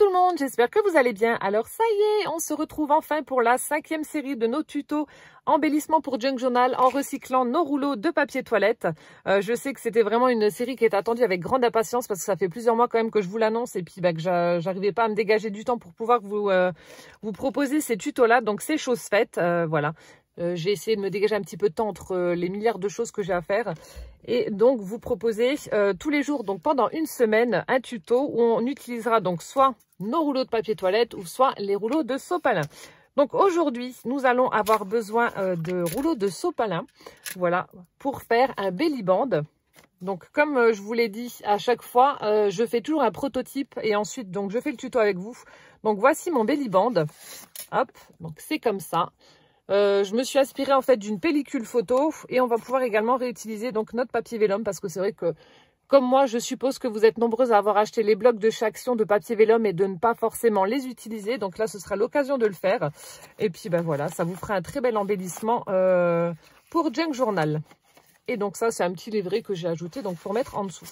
tout le monde, j'espère que vous allez bien. Alors ça y est, on se retrouve enfin pour la 5e série de nos tutos embellissement pour Junk Journal en recyclant nos rouleaux de papier toilette. Je sais que c'était vraiment une série qui est attendue avec grande impatience parce que ça fait plusieurs mois quand même que je vous l'annonce et puis que j'arrivais pas à me dégager du temps pour pouvoir vous proposer ces tutos là. Donc c'est chose faite, voilà. J'ai essayé de me dégager un petit peu de temps entre les milliards de choses que j'ai à faire et donc vous proposer tous les jours, donc pendant une semaine, un tuto où on utilisera donc soit nos rouleaux de papier toilette ou soit les rouleaux de sopalin. Donc aujourd'hui, nous allons avoir besoin de rouleaux de sopalin, voilà, pour faire un belly band. Donc comme je vous l'ai dit à chaque fois, je fais toujours un prototype et ensuite donc je fais le tuto avec vous. Donc voici mon belly band, hop, donc c'est comme ça. Je me suis inspirée en fait d'une pellicule photo et on va pouvoir également réutiliser donc notre papier vélum parce que c'est vrai que comme moi je suppose que vous êtes nombreuses à avoir acheté les blocs de chez Action de papier vélum et de ne pas forcément les utiliser, donc là ce sera l'occasion de le faire et puis ben voilà, ça vous fera un très bel embellissement pour Junk Journal. Et donc ça c'est un petit livret que j'ai ajouté donc pour mettre en dessous.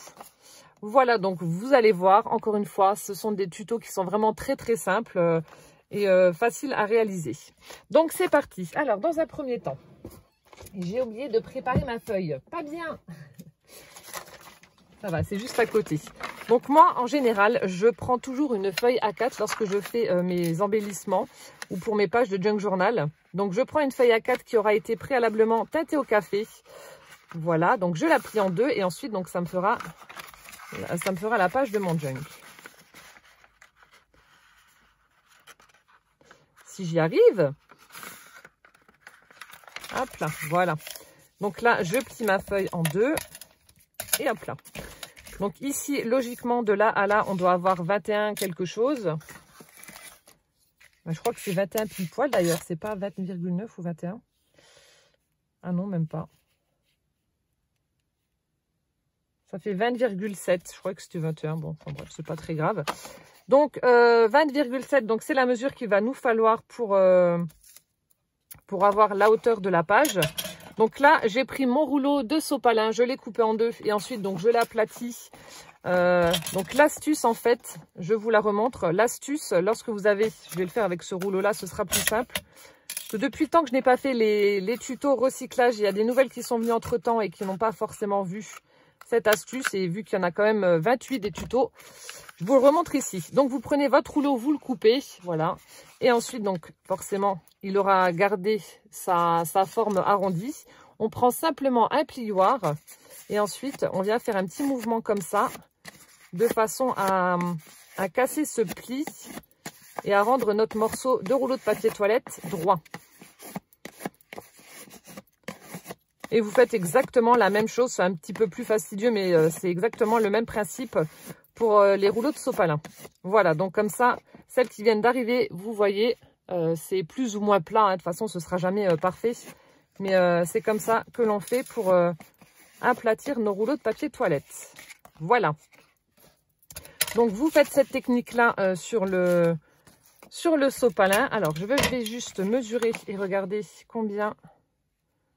Voilà, donc vous allez voir, encore une fois ce sont des tutos qui sont vraiment très simples et facile à réaliser. Donc c'est parti. Alors dans un premier temps, j'ai oublié de préparer ma feuille. Pas bien. Ça va, c'est juste à côté. Donc moi en général, je prends toujours une feuille A4 lorsque je fais mes embellissements ou pour mes pages de Junk Journal. Donc je prends une feuille A4 qui aura été préalablement teintée au café. Voilà, donc je la plie en deux et ensuite donc ça me fera la page de mon junk. Si j'y arrive, hop là, voilà. Donc là, je plie ma feuille en deux et hop là. Donc ici, logiquement, de là à là, on doit avoir 21 quelque chose. Je crois que c'est 21 pile poil d'ailleurs, c'est pas 20,9 ou 21. Ah non, même pas. Ça fait 20,7, je crois que c'était 21, bon, enfin bref, c'est pas très grave. Donc 20,7, donc c'est la mesure qu'il va nous falloir pour avoir la hauteur de la page. Donc là, j'ai pris mon rouleau de sopalin, je l'ai coupé en deux et ensuite donc je l'ai aplati. Donc l'astuce en fait, je vous la remontre. L'astuce, lorsque vous avez, je vais le faire avec ce rouleau-là, ce sera plus simple. Parce que depuis le temps que je n'ai pas fait les tutos recyclage, il y a des nouvelles qui sont venues entre temps et qui n'ont pas forcément vu cette astuce. Et vu qu'il y en a quand même 28 des tutos, je vous le remontre ici. Donc vous prenez votre rouleau, vous le coupez, voilà. Et ensuite donc forcément il aura gardé sa forme arrondie. On prend simplement un plioir et ensuite on vient faire un petit mouvement comme ça de façon à casser ce pli et à rendre notre morceau de rouleau de papier toilette droit. Et vous faites exactement la même chose, c'est un petit peu plus fastidieux, mais c'est exactement le même principe pour les rouleaux de sopalin. Voilà, donc comme ça, celles qui viennent d'arriver, vous voyez, c'est plus ou moins plat, hein. De toute façon, ce sera jamais parfait. Mais c'est comme ça que l'on fait pour aplatir nos rouleaux de papier toilette. Voilà. Donc, vous faites cette technique-là sur le sopalin. Alors, je vais juste mesurer et regarder combien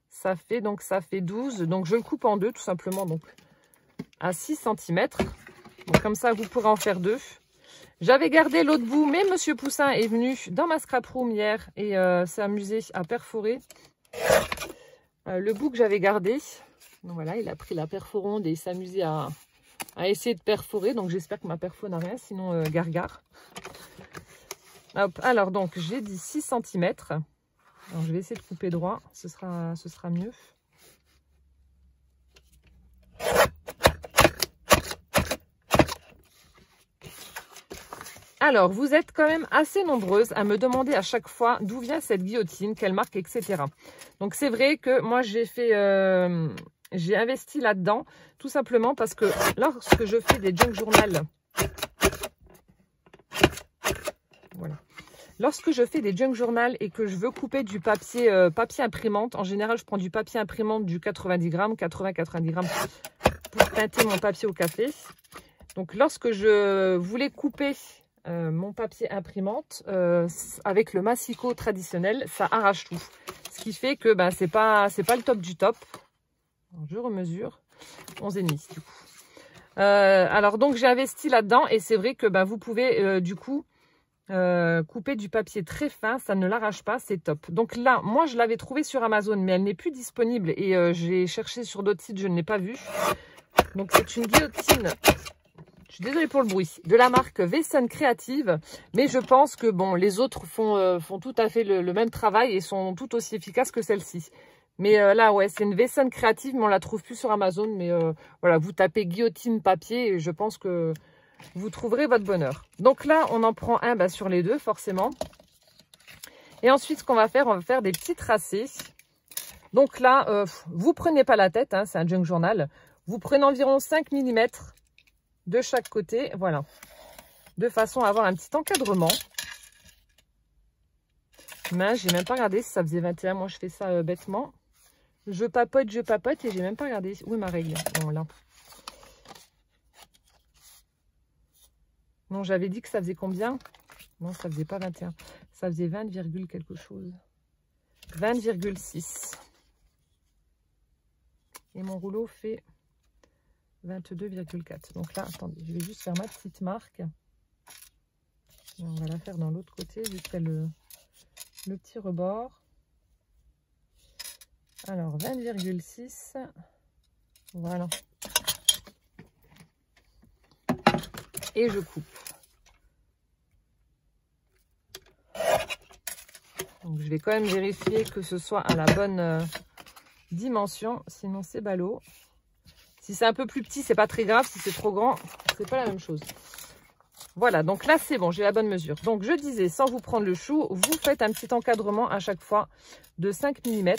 ça fait. Donc, ça fait 12. Donc, je le coupe en deux, tout simplement, donc à 6 cm. Donc, comme ça, vous pourrez en faire deux. J'avais gardé l'autre bout, mais Monsieur Poussin est venu dans ma scrap room hier et s'est amusé à perforer le bout que j'avais gardé. Donc voilà, il a pris la perforonde et il s'est amusé à essayer de perforer. Donc j'espère que ma perfo n'a rien, sinon gargare. Hop, alors donc j'ai dit 6 cm. Alors je vais essayer de couper droit, ce sera mieux. Alors, vous êtes quand même assez nombreuses à me demander à chaque fois d'où vient cette guillotine, quelle marque, etc. Donc, c'est vrai que moi, j'ai investi là-dedans, tout simplement parce que lorsque je fais des Junk Journal, voilà. Lorsque je fais des Junk Journal et que je veux couper du papier imprimante, en général, je prends du papier imprimante du 90 grammes, 80-90 grammes pour teinter mon papier au café. Donc, lorsque je voulais couper mon papier imprimante avec le massicot traditionnel, ça arrache tout, ce qui fait que ben, c'est pas le top du top. Alors, je remesure 11,5 du coup. Alors donc j'ai investi là-dedans et c'est vrai que bah, vous pouvez du coup couper du papier très fin, ça ne l'arrache pas, c'est top. Donc là, moi je l'avais trouvé sur Amazon, mais elle n'est plus disponible et j'ai cherché sur d'autres sites, je ne l'ai pas vue. Donc c'est une guillotine, je suis désolée pour le bruit, de la marque Wesen Creative, mais je pense que bon, les autres font tout à fait le même travail et sont tout aussi efficaces que celle-ci. Mais là, ouais, c'est une Wesen Creative, mais on la trouve plus sur Amazon. Mais voilà, vous tapez guillotine papier et je pense que vous trouverez votre bonheur. Donc là, on en prend un bah, sur les deux, forcément. Et ensuite, ce qu'on va faire, on va faire des petits tracés. Donc là, vous prenez pas la tête, hein, c'est un junk journal. Vous prenez environ 5 mm de chaque côté, voilà. De façon à avoir un petit encadrement. Mais j'ai même pas regardé si ça faisait 21. Moi, je fais ça bêtement. Je papote et j'ai même pas regardé. Où est ma règle? Bon, là. Non, j'avais dit que ça faisait combien? Non, ça faisait pas 21. Ça faisait 20, quelque chose. 20,6. Et mon rouleau fait 22,4. Donc là, attendez, je vais juste faire ma petite marque. Et on va la faire dans l'autre côté jusqu'à le petit rebord. Alors, 20,6. Voilà. Et je coupe. Donc, je vais quand même vérifier que ce soit à la bonne dimension. Sinon, c'est ballot. Si c'est un peu plus petit, c'est pas très grave. Si c'est trop grand, c'est pas la même chose. Voilà, donc là, c'est bon. J'ai la bonne mesure. Donc, je disais, sans vous prendre le chou, vous faites un petit encadrement à chaque fois de 5 mm.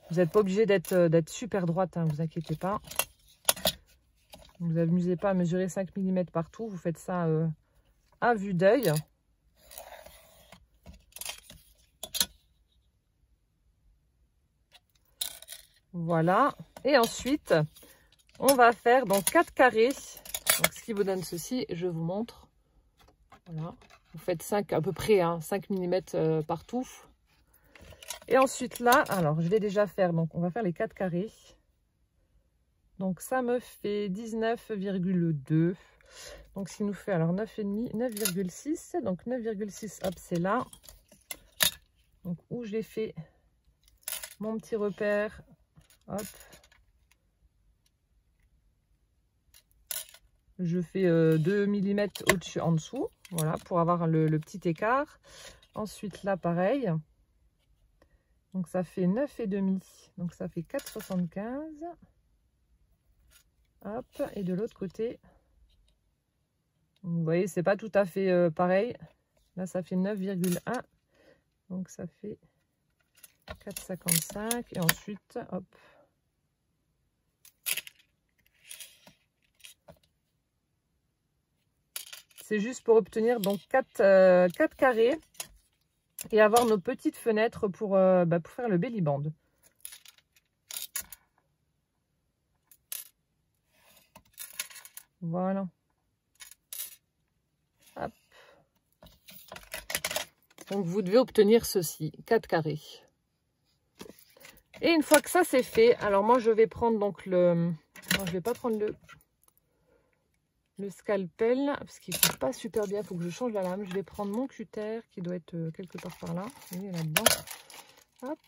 Vous n'êtes pas obligé d'être super droite, hein, vous inquiétez pas. Ne vous amusez pas à mesurer 5 mm partout. Vous faites ça à vue d'œil. Voilà. Et ensuite, on va faire donc 4 carrés. Donc, ce qui vous donne ceci, je vous montre. Voilà. Vous faites 5 à peu près, hein, 5 mm partout. Et ensuite là, alors je vais déjà faire, donc on va faire les 4 carrés. Donc ça me fait 19,2. Donc ce qui nous fait alors 9,5, 9,6. Donc 9,6, hop, c'est là. Donc où j'ai fait mon petit repère, hop. Je fais 2 mm au-dessus, en dessous, voilà, pour avoir le petit écart. Ensuite là, pareil. Donc ça fait 9,5. Donc ça fait 4,75. Hop, et de l'autre côté, vous voyez, c'est pas tout à fait pareil. Là, ça fait 9,1. Donc ça fait 4,55. Et ensuite, hop. C'est juste pour obtenir donc 4 carrés et avoir nos petites fenêtres pour faire le belly band. Voilà. Hop. Donc vous devez obtenir ceci, 4 carrés. Et une fois que ça c'est fait, alors moi je vais prendre donc le... Non, je vais pas prendre le scalpel parce qu'il ne coupe pas super bien, il faut que je change la lame. Je vais prendre mon cutter qui doit être quelque part par là. Vous voyez, là-dedans. Hop.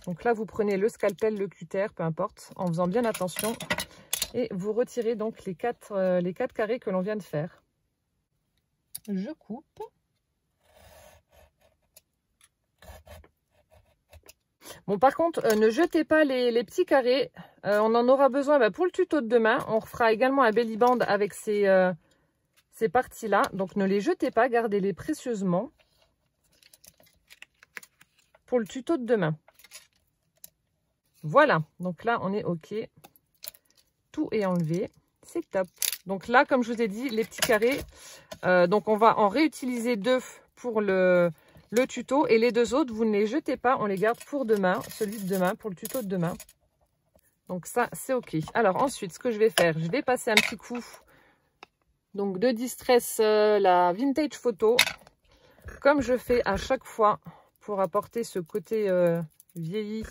Donc là vous prenez le scalpel, le cutter, peu importe, en faisant bien attention. Et vous retirez donc les 4 carrés que l'on vient de faire. Je coupe. Bon, par contre, ne jetez pas les petits carrés. On en aura besoin pour le tuto de demain. On refera également un belly band avec ces parties-là. Donc, ne les jetez pas, gardez-les précieusement pour le tuto de demain. Voilà. Donc là, on est OK. Tout est enlevé. C'est top. Donc là, comme je vous ai dit, les petits carrés. Donc, on va en réutiliser 2 pour le tuto. Et les 2 autres, vous ne les jetez pas. On les garde pour demain. Celui de demain, pour le tuto de demain. Donc ça, c'est OK. Alors ensuite, ce que je vais faire, je vais passer un petit coup donc de Distress, la Vintage Photo. Comme je fais à chaque fois pour apporter ce côté vieilli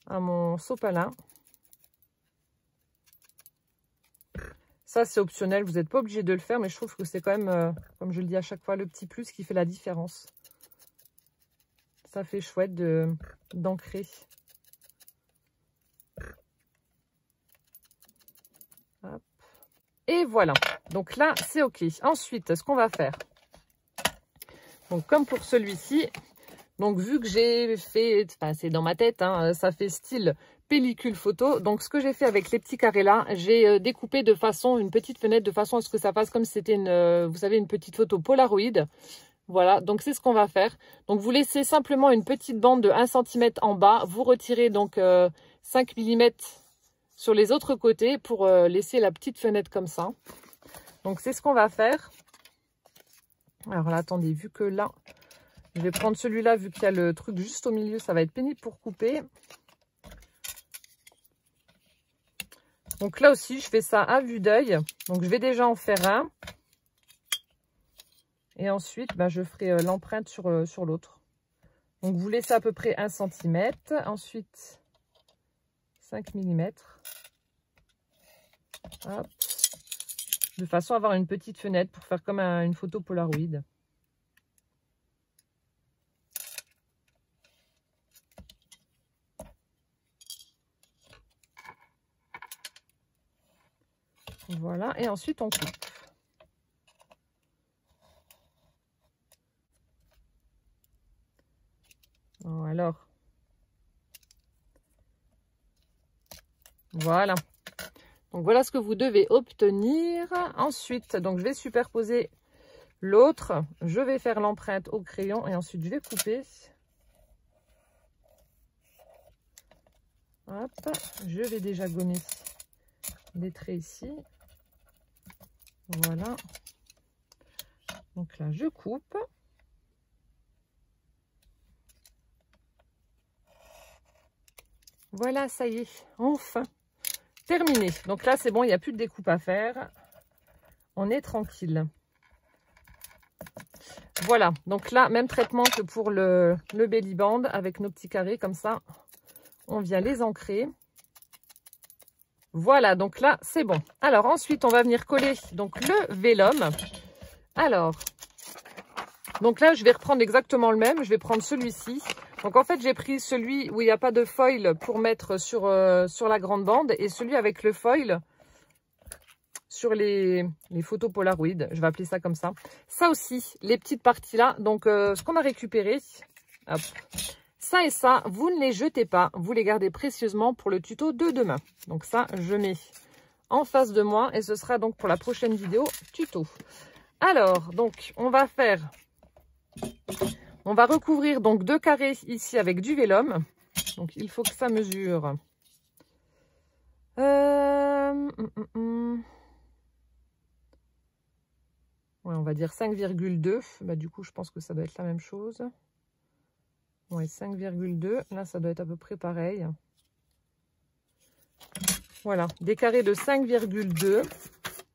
à mon sopalin. Ça, c'est optionnel, vous n'êtes pas obligé de le faire, mais je trouve que c'est quand même, comme je le dis à chaque fois, le petit plus qui fait la différence. Ça fait chouette d'ancrer. Et voilà, donc là, c'est OK. Ensuite, ce qu'on va faire, donc comme pour celui-ci, donc vu que j'ai fait, enfin c'est dans ma tête, hein, ça fait style pellicule photo. Donc ce que j'ai fait avec les petits carrés là, j'ai découpé de façon, une petite fenêtre de façon à ce que ça fasse comme si c'était une, vous savez, une petite photo Polaroid. Voilà, donc c'est ce qu'on va faire. Donc vous laissez simplement une petite bande de 1 cm en bas. Vous retirez donc 5 mm sur les autres côtés pour laisser la petite fenêtre comme ça. Donc c'est ce qu'on va faire. Alors là, attendez, vu que là, je vais prendre celui-là, vu qu'il y a le truc juste au milieu, ça va être pénible pour couper. Donc là aussi, je fais ça à vue d'œil. Donc je vais déjà en faire un. Et ensuite, ben, je ferai l'empreinte sur l'autre. Donc vous laissez à peu près 1 cm. Ensuite, 5 mm. Hop. De façon à avoir une petite fenêtre pour faire comme une photo Polaroid. Voilà, et ensuite on coupe. Bon, alors, voilà. Donc voilà ce que vous devez obtenir. Ensuite, donc je vais superposer l'autre. Je vais faire l'empreinte au crayon et ensuite je vais couper. Hop, je vais déjà gommer les traits ici. Voilà. Donc là, je coupe. Voilà, ça y est, enfin terminé. Donc là, c'est bon, il n'y a plus de découpe à faire. On est tranquille. Voilà, donc là, même traitement que pour le belly band avec nos petits carrés, comme ça, on vient les ancrer. Voilà, donc là, c'est bon. Alors ensuite, on va venir coller donc le vélum. Alors, donc là, je vais reprendre exactement le même. Je vais prendre celui-ci. Donc en fait, j'ai pris celui où il n'y a pas de foil pour mettre sur la grande bande et celui avec le foil sur les photos Polaroid. Je vais appeler ça comme ça. Ça aussi, les petites parties là. Donc ce qu'on a récupéré, hop, ça et ça, vous ne les jetez pas. Vous les gardez précieusement pour le tuto de demain. Donc ça, je mets en face de moi et ce sera donc pour la prochaine vidéo tuto. Alors, donc on va faire... On va recouvrir donc 2 carrés ici avec du vélum. Donc il faut que ça mesure. Ouais, on va dire 5,2. Bah, du coup, je pense que ça doit être la même chose. Ouais, 5,2. Là, ça doit être à peu près pareil. Voilà, des carrés de 5,2.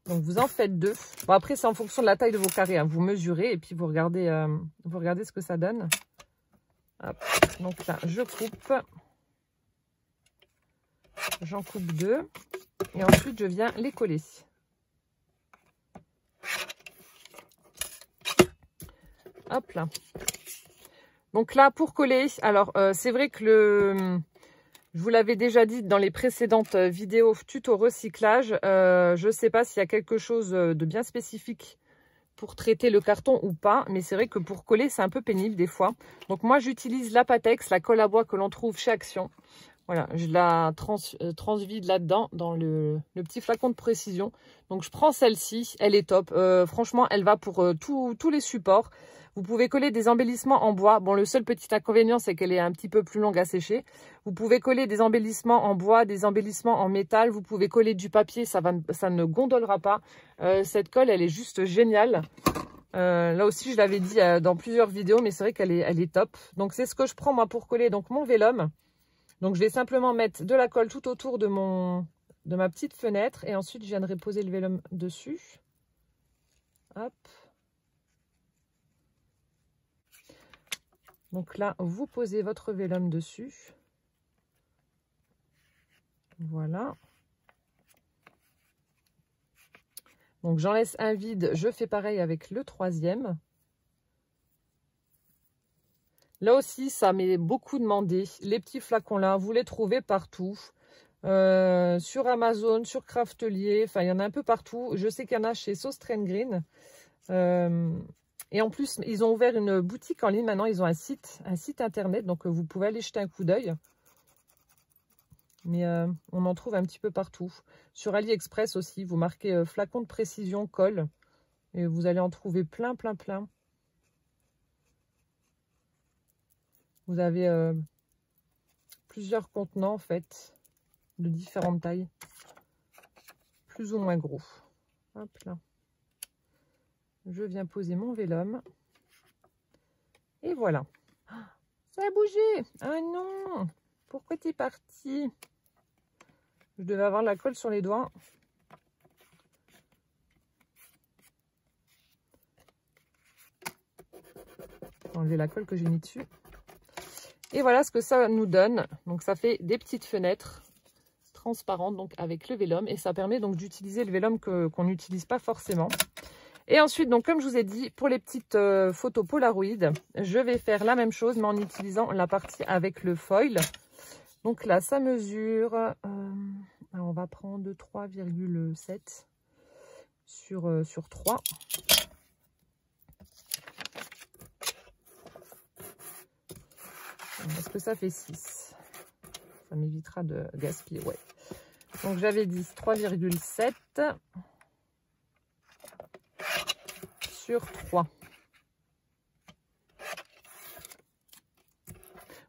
Donc vous en faites 2. Bon, après, c'est en fonction de la taille de vos carrés. Hein. Vous mesurez et puis vous regardez ce que ça donne. Hop. Donc là, je coupe. J'en coupe 2. Et ensuite, je viens les coller. Hop là. Donc là, pour coller, alors c'est vrai que je vous l'avais déjà dit dans les précédentes vidéos tuto recyclage, je ne sais pas s'il y a quelque chose de bien spécifique pour traiter le carton ou pas, mais c'est vrai que pour coller, c'est un peu pénible des fois. Donc moi, j'utilise la Patex, la colle à bois que l'on trouve chez Action. Voilà, je la transvide là-dedans, dans le petit flacon de précision. Donc je prends celle-ci, elle est top. Franchement, elle va pour tous les supports. Vous pouvez coller des embellissements en bois. Bon, le seul petit inconvénient, c'est qu'elle est un petit peu plus longue à sécher. Vous pouvez coller des embellissements en bois, des embellissements en métal. Vous pouvez coller du papier, ça ne gondolera pas. Cette colle, elle est juste géniale. Là aussi, je l'avais dit dans plusieurs vidéos, mais c'est vrai qu'elle est top. Donc, c'est ce que je prends, moi, pour coller donc mon vélum. Donc, je vais simplement mettre de la colle tout autour de ma petite fenêtre. Et ensuite, je viendrai poser le vélum dessus. Hop. Donc là, vous posez votre vélum dessus. Voilà. Donc j'en laisse un vide, je fais pareil avec le troisième. Là aussi, ça m'est beaucoup demandé. Les petits flacons là, vous les trouvez partout. Sur Amazon, sur Craftelier, enfin il y en a un peu partout. Je sais qu'il y en a chez Sauce Train Green. Et en plus, ils ont ouvert une boutique en ligne. Maintenant, ils ont un site internet. Donc, vous pouvez aller jeter un coup d'œil. Mais on en trouve un petit peu partout. Sur AliExpress aussi, vous marquez flacon de précision colle. Et vous allez en trouver plein, plein, plein. Vous avez plusieurs contenants, en fait, de différentes tailles. Plus ou moins gros. Hop là. Je viens poser mon vélum. Et voilà. Ça a bougé. Ah non. Pourquoi t'es parti? Je devais avoir la colle sur les doigts. Enlever la colle que j'ai mis dessus. Et voilà ce que ça nous donne. Donc ça fait des petites fenêtres transparentes donc avec le vélum. Et ça permet donc d'utiliser le vélum qu'on n'utilise pas forcément. Et ensuite, donc comme je vous ai dit, pour les petites photos Polaroid, je vais faire la même chose, mais en utilisant la partie avec le foil. Donc là, ça mesure, alors on va prendre 3,7 sur 3. Est-ce que ça fait 6? Ça m'évitera de gaspiller, ouais. Donc j'avais dit 3,7. Sur 3.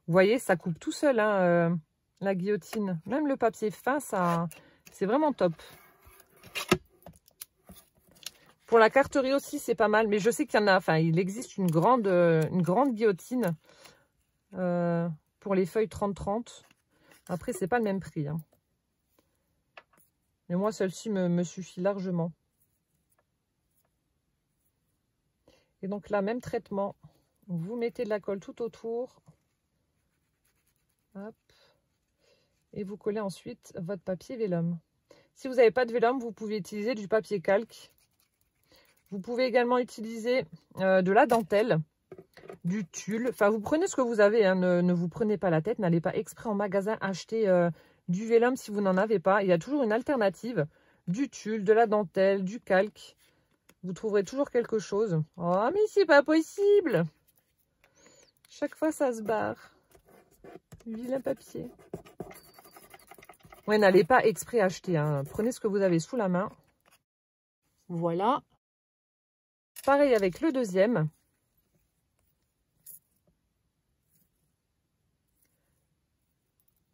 Vous voyez, ça coupe tout seul, hein, la guillotine. Même le papier fin, ça, c'est vraiment top. Pour la carterie aussi, c'est pas mal. Mais je sais qu'il y en a, enfin, il existe une grande guillotine pour les feuilles 30-30. Après, c'est pas le même prix. Hein. Mais moi, celle-ci me suffit largement. Et donc là, même traitement, vous mettez de la colle tout autour. Hop. Et vous collez ensuite votre papier vélum. Si vous n'avez pas de vélum, vous pouvez utiliser du papier calque. Vous pouvez également utiliser de la dentelle, du tulle. Enfin, vous prenez ce que vous avez, hein. Ne vous prenez pas la tête. N'allez pas exprès en magasin acheter du vélum si vous n'en avez pas. Il y a toujours une alternative. Du tulle, de la dentelle, du calque. Vous trouverez toujours quelque chose. Oh, mais c'est pas possible! Chaque fois, ça se barre. Vilain papier. Ouais, n'allez pas exprès acheter. Hein. Prenez ce que vous avez sous la main. Voilà. Pareil avec le deuxième.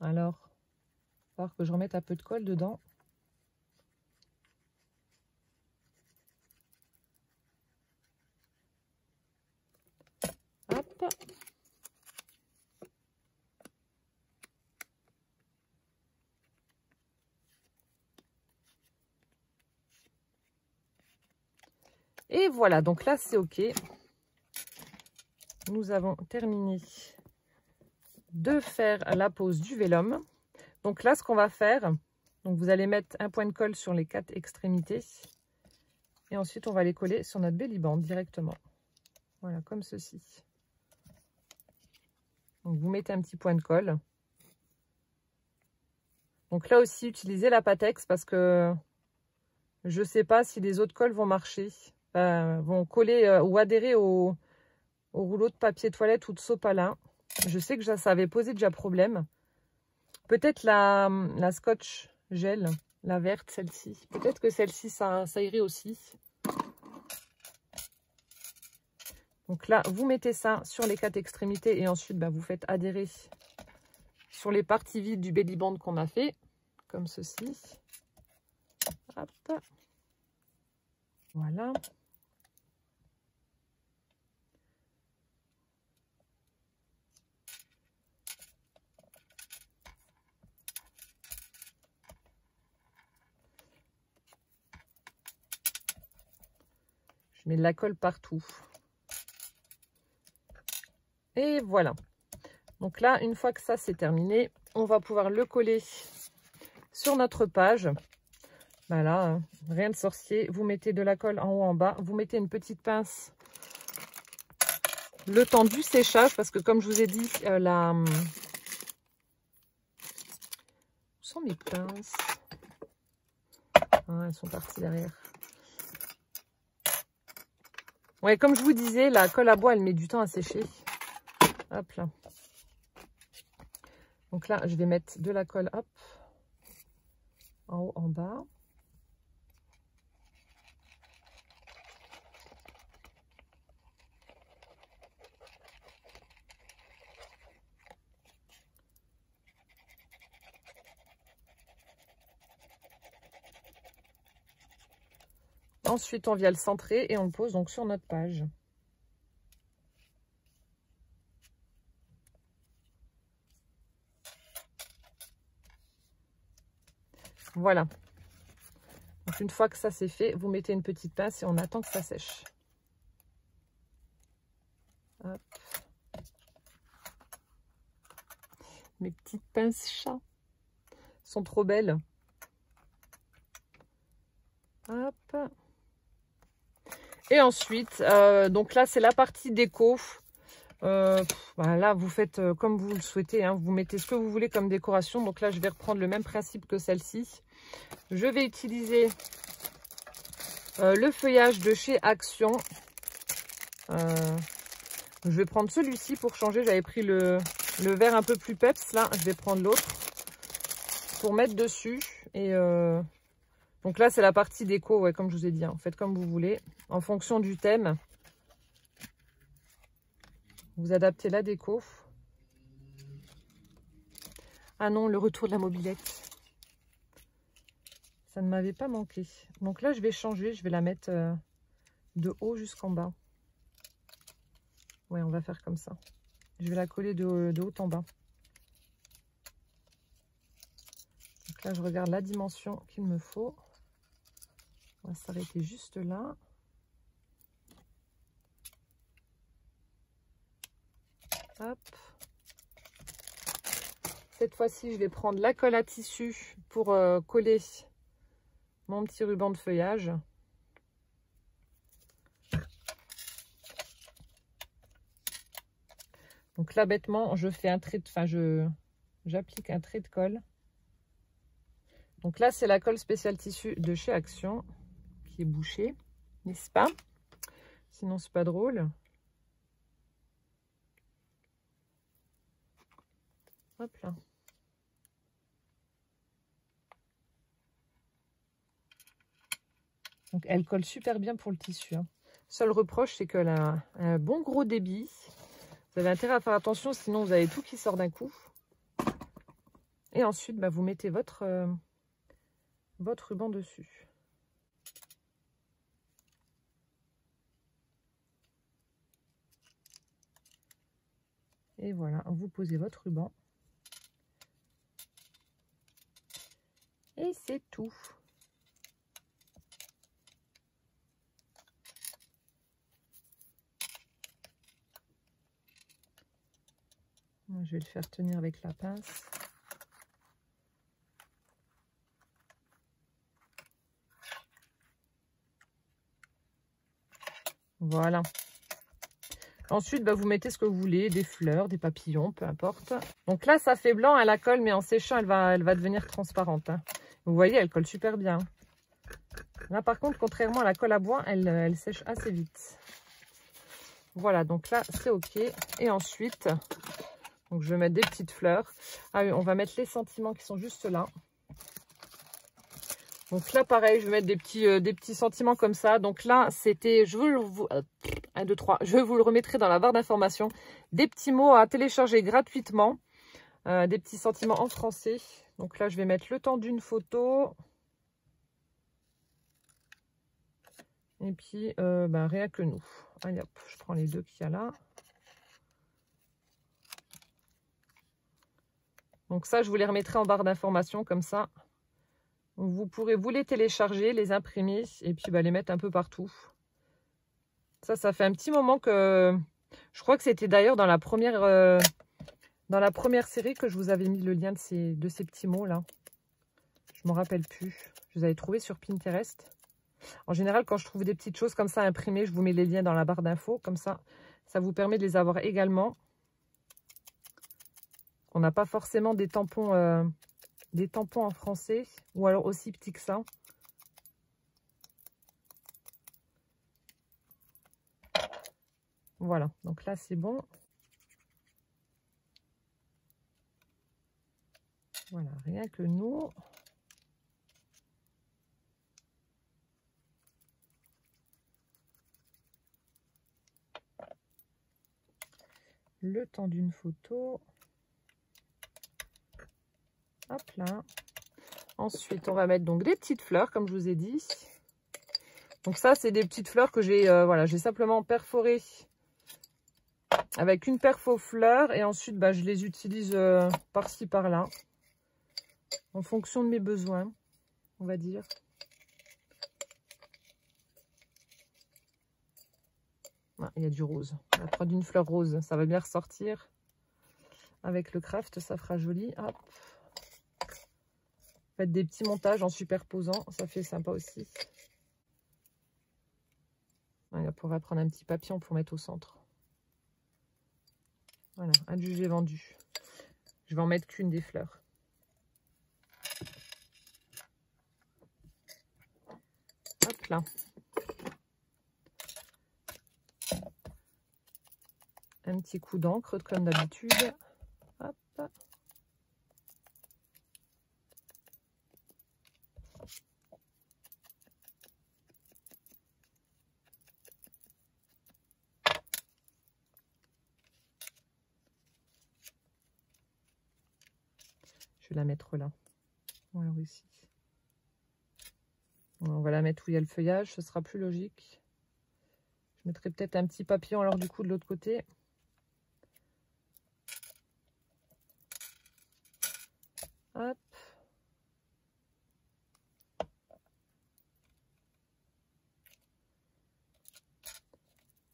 Alors, il va falloir que je remette un peu de colle dedans. Hop. Et voilà, donc là c'est ok. Nous avons terminé de faire la pose du vélum. Donc là ce qu'on va faire, donc vous allez mettre un point de colle sur les 4 extrémités. Et ensuite on va les coller sur notre belly band directement. Voilà, comme ceci. Donc vous mettez un petit point de colle. Donc là aussi utilisez la Pattex parce que je ne sais pas si les autres colles vont marcher. Vont coller ou adhérer au rouleau de papier toilette ou de sopalin. Je sais que ça avait posé déjà problème. Peut-être la Scotch gel, la verte, celle-ci. Peut-être que celle-ci, ça irait aussi. Donc là, vous mettez ça sur les 4 extrémités et ensuite, vous faites adhérer sur les parties vides du belly band qu'on a fait, comme ceci. Hop. Voilà. Je mets de la colle partout. Et voilà. Donc là, une fois que ça c'est terminé, on va pouvoir le coller sur notre page. Voilà, rien de sorcier. Vous mettez de la colle en haut, en bas. Vous mettez une petite pince le temps du séchage, parce que comme je vous ai dit, où sont mes pinces? Ah, elles sont parties derrière. Ouais, comme je vous disais, la colle à bois, elle met du temps à sécher. Hop là. Donc là, je vais mettre de la colle, hop, en haut, en bas. Ensuite, on vient le centrer et on le pose donc sur notre page. Voilà. Donc, une fois que ça c'est fait, vous mettez une petite pince et on attend que ça sèche. Hop. Mes petites pinces chat sont trop belles. Hop. Et ensuite, donc là c'est la partie déco. Bah là vous faites comme vous le souhaitez, hein. Vous mettez ce que vous voulez comme décoration. Donc là je vais reprendre le même principe que celle-ci. Je vais utiliser le feuillage de chez Action. Je vais prendre celui-ci pour changer. J'avais pris le vert un peu plus peps. Là je vais prendre l'autre pour mettre dessus. Et donc là c'est la partie déco, ouais, comme je vous ai dit, hein. Faites comme vous voulez en fonction du thème. Vous adaptez la déco. Ah non, le retour de la mobilette. Ça ne m'avait pas manqué. Donc là, je vais changer. Je vais la mettre de haut jusqu'en bas. Ouais, on va faire comme ça. Je vais la coller de haut en bas. Donc là, je regarde la dimension qu'il me faut. On va s'arrêter juste là. Hop. Cette fois-ci, je vais prendre la colle à tissu pour coller mon petit ruban de feuillage. Donc là, bêtement, je fais un trait de, enfin, j'applique un trait de colle. Donc là, c'est la colle spéciale tissu de chez Action qui est bouchée, n'est-ce pas? Sinon, c'est pas drôle. Hop là. Donc elle colle super bien pour le tissu, hein. Seul reproche, c'est qu'elle a un bon gros débit. Vous avez intérêt à faire attention, sinon vous avez tout qui sort d'un coup. Et ensuite, bah, vous mettez votre ruban dessus. Et voilà, vous posez votre ruban. Et c'est tout. Je vais le faire tenir avec la pince. Voilà. Ensuite, bah, vous mettez ce que vous voulez, des fleurs, des papillons, peu importe. Donc là, ça fait blanc à la colle, mais en séchant, elle va devenir transparente, hein. Vous voyez, elle colle super bien. Là, par contre, contrairement à la colle à bois, elle sèche assez vite. Voilà, donc là, c'est OK. Et ensuite, donc je vais mettre des petites fleurs. Ah oui, on va mettre les sentiments qui sont juste là. Donc là, pareil, je vais mettre des petits sentiments comme ça. Donc là, c'était, je vous 1, 2, 3, je vous le remettrai dans la barre d'informations. Des petits mots à télécharger gratuitement. Des petits sentiments en français. Donc là, je vais mettre le temps d'une photo. Et puis, bah, rien que nous. Allez hop, je prends les deux qu'il y a là. Donc ça, je vous les remettrai en barre d'informations comme ça. Vous pourrez vous les télécharger, les imprimer et puis bah, les mettre un peu partout. Ça fait un petit moment que... Je crois que c'était d'ailleurs dans la première série que je vous avais mis le lien de ces petits mots là. Je ne me rappelle plus. Je les avais trouvés sur Pinterest. En général, quand je trouve des petites choses comme ça imprimées, je vous mets les liens dans la barre d'infos. Comme ça, ça vous permet de les avoir également. On n'a pas forcément des tampons en français. Ou alors aussi petits que ça. Voilà, donc là c'est bon. Voilà, rien que nous. Le temps d'une photo. Hop là. Ensuite, on va mettre donc des petites fleurs, comme je vous ai dit. Donc ça, c'est des petites fleurs que j'ai voilà, j'ai simplement perforées avec une perfo fleur. Et ensuite, bah, je les utilise par-ci, par-là. En fonction de mes besoins, on va dire. Ah, il y a du rose. On va prendre une fleur rose. Ça va bien ressortir. Avec le craft, ça fera joli. Hop. Faites des petits montages en superposant. Ça fait sympa aussi. On pourrait prendre un petit papillon pour mettre au centre. Voilà, adjugé vendu. Je vais en mettre qu'une des fleurs. Hop là. Un petit coup d'encre comme d'habitude. Hop. Je vais la mettre là. Voilà, ici. On va la mettre où il y a le feuillage, ce sera plus logique. Je mettrai peut-être un petit papillon alors du coup de l'autre côté. Hop.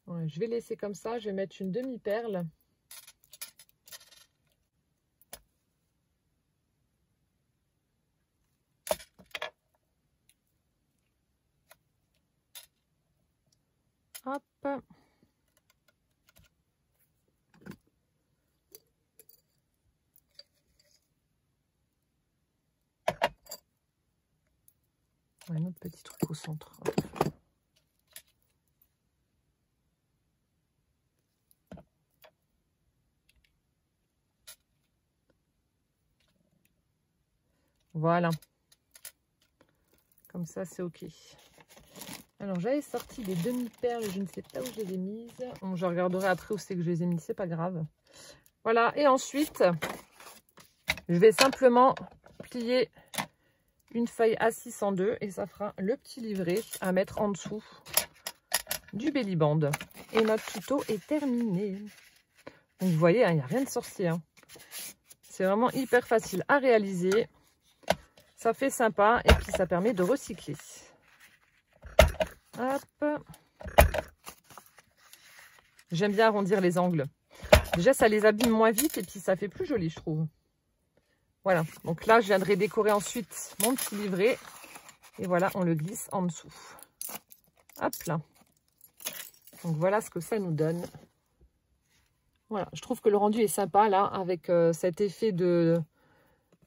Ouais, je vais laisser comme ça, je vais mettre une demi-perle. Hop. Un autre petit truc au centre. Hop. Voilà. Comme ça, c'est OK. Alors, j'avais sorti des demi-perles, je ne sais pas où je les ai mises. Bon, je regarderai après où c'est que je les ai mises, c'est pas grave. Voilà, et ensuite, je vais simplement plier une feuille A6 en deux et ça fera le petit livret à mettre en dessous du belly band. Et notre tuto est terminé. Donc, vous voyez, il n'y a rien de sorcier. Hein. C'est vraiment hyper facile à réaliser. Ça fait sympa et puis ça permet de recycler. Hop. J'aime bien arrondir les angles. Déjà, ça les abîme moins vite et puis ça fait plus joli, je trouve. Voilà. Donc là, je viendrai décorer ensuite mon petit livret. Et voilà, on le glisse en dessous. Hop là. Donc voilà ce que ça nous donne. Voilà, je trouve que le rendu est sympa là, avec cet effet de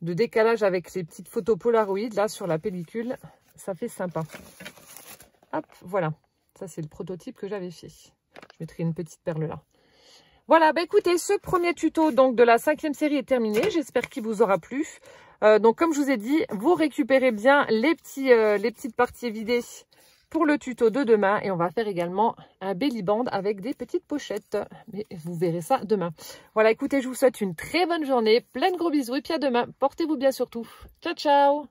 décalage avec les petites photos Polaroid là sur la pellicule. Ça fait sympa. Hop, voilà. Ça, c'est le prototype que j'avais fait. Je mettrai une petite perle là. Voilà, bah écoutez, ce premier tuto donc de la 5e série est terminé. J'espère qu'il vous aura plu. Donc, comme je vous ai dit, vous récupérez bien les petites parties évidées pour le tuto de demain. Et on va faire également un belly band avec des petites pochettes. Mais vous verrez ça demain. Voilà, écoutez, je vous souhaite une très bonne journée. Plein de gros bisous et puis à demain. Portez-vous bien surtout. Ciao, ciao!